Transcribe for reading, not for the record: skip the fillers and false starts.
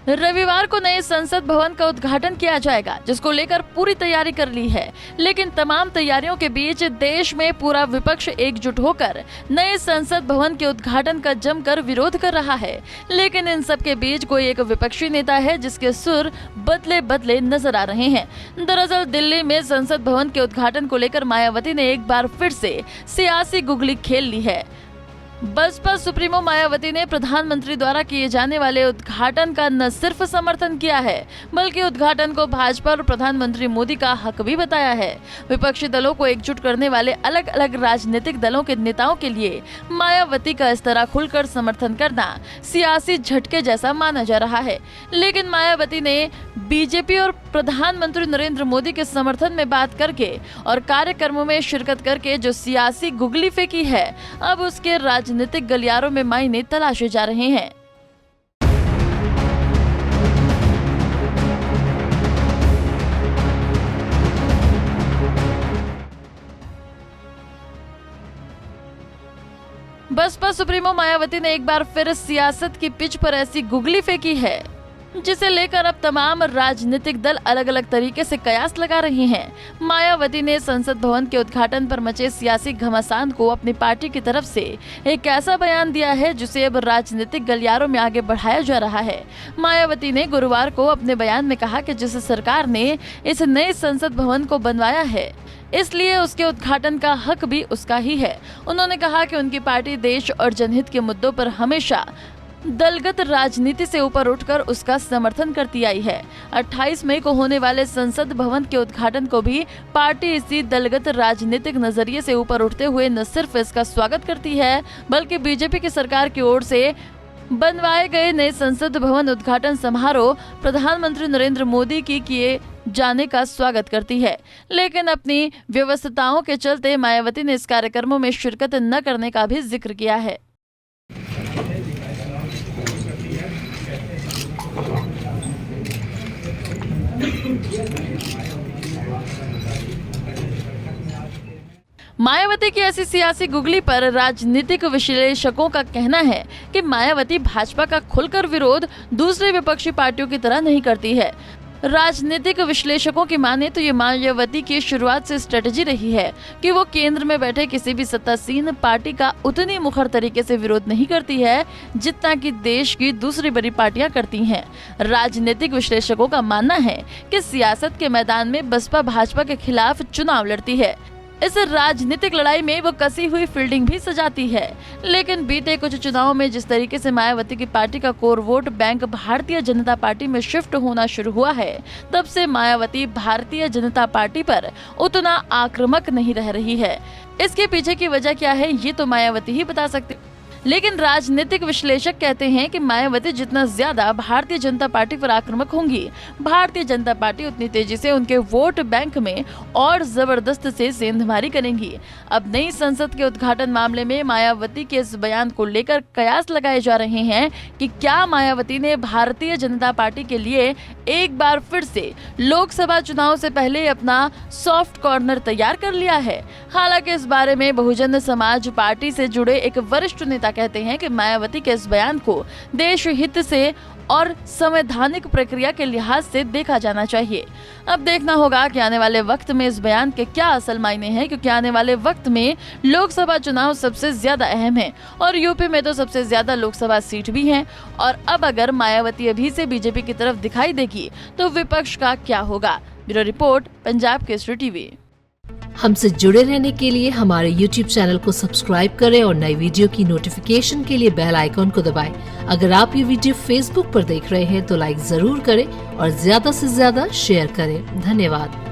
रविवार को नए संसद भवन का उद्घाटन किया जाएगा, जिसको लेकर पूरी तैयारी कर ली है। लेकिन तमाम तैयारियों के बीच देश में पूरा विपक्ष एकजुट होकर नए संसद भवन के उद्घाटन का जमकर विरोध कर रहा है। लेकिन इन सब के बीच कोई एक विपक्षी नेता है जिसके सुर बदले बदले नजर आ रहे हैं। दरअसल दिल्ली में संसद भवन के उद्घाटन को लेकर मायावती ने एक बार फिर से सियासी गुगली खेल ली है। बसपा सुप्रीमो मायावती ने प्रधानमंत्री द्वारा किए जाने वाले उद्घाटन का न सिर्फ समर्थन किया है, बल्कि उद्घाटन को भाजपा और प्रधानमंत्री मोदी का हक भी बताया है। विपक्षी दलों को एकजुट करने वाले अलग अलग राजनीतिक दलों के नेताओं के लिए मायावती का इस तरह खुलकर समर्थन करना सियासी झटके जैसा माना जा रहा है। लेकिन मायावती ने बीजेपी और प्रधानमंत्री नरेंद्र मोदी के समर्थन में बात करके और कार्यक्रमों में शिरकत करके जो सियासी गुगली फेंकी है, अब उसके राजनीतिक गलियारों में मायने तलाशे जा रहे हैं। बसपा सुप्रीमो मायावती ने एक बार फिर सियासत की पिच पर ऐसी गुगली फेंकी है जिसे लेकर अब तमाम राजनीतिक दल अलग अलग तरीके से कयास लगा रहे हैं। मायावती ने संसद भवन के उद्घाटन पर मचे सियासी घमासान को अपनी पार्टी की तरफ से एक ऐसा बयान दिया है जिसे अब राजनीतिक गलियारों में आगे बढ़ाया जा रहा है। मायावती ने गुरुवार को अपने बयान में कहा कि जिस सरकार ने इस नए संसद भवन को बनवाया है, इसलिए उसके उद्घाटन का हक भी उसका ही है। उन्होंने कहा कि उनकी पार्टी देश और जनहित के मुद्दों पर हमेशा दलगत राजनीति से ऊपर उठकर उसका समर्थन करती आई है। 28 मई को होने वाले संसद भवन के उद्घाटन को भी पार्टी इसी दलगत राजनीतिक नजरिए से ऊपर उठते हुए न सिर्फ इसका स्वागत करती है, बल्कि बीजेपी की सरकार की ओर से बनवाए गए नए संसद भवन उद्घाटन समारोह प्रधानमंत्री नरेंद्र मोदी की किए जाने का स्वागत करती है। लेकिन अपनी व्यवस्थाओं के चलते मायावती ने इस कार्यक्रमों में शिरकत न करने का भी जिक्र किया है। मायावती की ऐसी सियासी गुगली पर राजनीतिक विश्लेषकों का कहना है कि मायावती भाजपा का खुलकर विरोध दूसरी विपक्षी पार्टियों की तरह नहीं करती है। राजनीतिक विश्लेषकों की माने तो ये मायावती की शुरुआत से स्ट्रेटजी रही है कि वो केंद्र में बैठे किसी भी सत्तासीन पार्टी का उतनी मुखर तरीके से विरोध नहीं करती है जितना कि देश की दूसरी बड़ी पार्टियां करती हैं। राजनीतिक विश्लेषकों का मानना है कि सियासत के मैदान में बसपा भाजपा के खिलाफ चुनाव लड़ती है। इस राजनीतिक लड़ाई में वो कसी हुई फील्डिंग भी सजाती है। लेकिन बीते कुछ चुनावों में जिस तरीके से मायावती की पार्टी का core vote bank Bharatiya Janata party में शिफ्ट होना शुरू हुआ है, तब से मायावती भारतीय जनता पार्टी पर उतना आक्रामक नहीं रह रही है। इसके पीछे की वजह क्या है, ये तो मायावती ही बता सकती। लेकिन राजनीतिक विश्लेषक कहते हैं कि मायावती जितना ज्यादा भारतीय जनता पार्टी पर आक्रामक होंगी, भारतीय जनता पार्टी उतनी तेजी से उनके वोट बैंक में और जबरदस्त से सेंधमारी करेंगी। अब नई संसद के उद्घाटन मामले में मायावती के इस बयान को लेकर कयास लगाए जा रहे हैं कि क्या मायावती ने भारतीय जनता पार्टी के लिए एक बार फिर से लोकसभा चुनाव से पहले अपना सॉफ्ट कॉर्नर तैयार कर लिया है। हालांकि इस बारे में बहुजन समाज पार्टी से जुड़े एक वरिष्ठ नेता कहते हैं कि मायावती के इस बयान को देश हित से और संवैधानिक प्रक्रिया के लिहाज से देखा जाना चाहिए। अब देखना होगा कि आने वाले वक्त में इस बयान के क्या असल मायने हैं, क्योंकि आने वाले वक्त में लोकसभा चुनाव सबसे ज्यादा अहम है और यूपी में तो सबसे ज्यादा लोकसभा सीट भी हैं। और अब अगर मायावती अभी से बीजेपी की तरफ दिखाई देगी तो विपक्ष का क्या होगा। Bureau report, Punjab Kesari TV. हमसे जुड़े रहने के लिए हमारे YouTube चैनल को सब्सक्राइब करें और नई वीडियो की नोटिफिकेशन के लिए बेल आइकॉन को दबाएं। अगर आप ये वीडियो Facebook पर देख रहे हैं तो लाइक जरूर करें और ज्यादा से ज्यादा शेयर करें। धन्यवाद।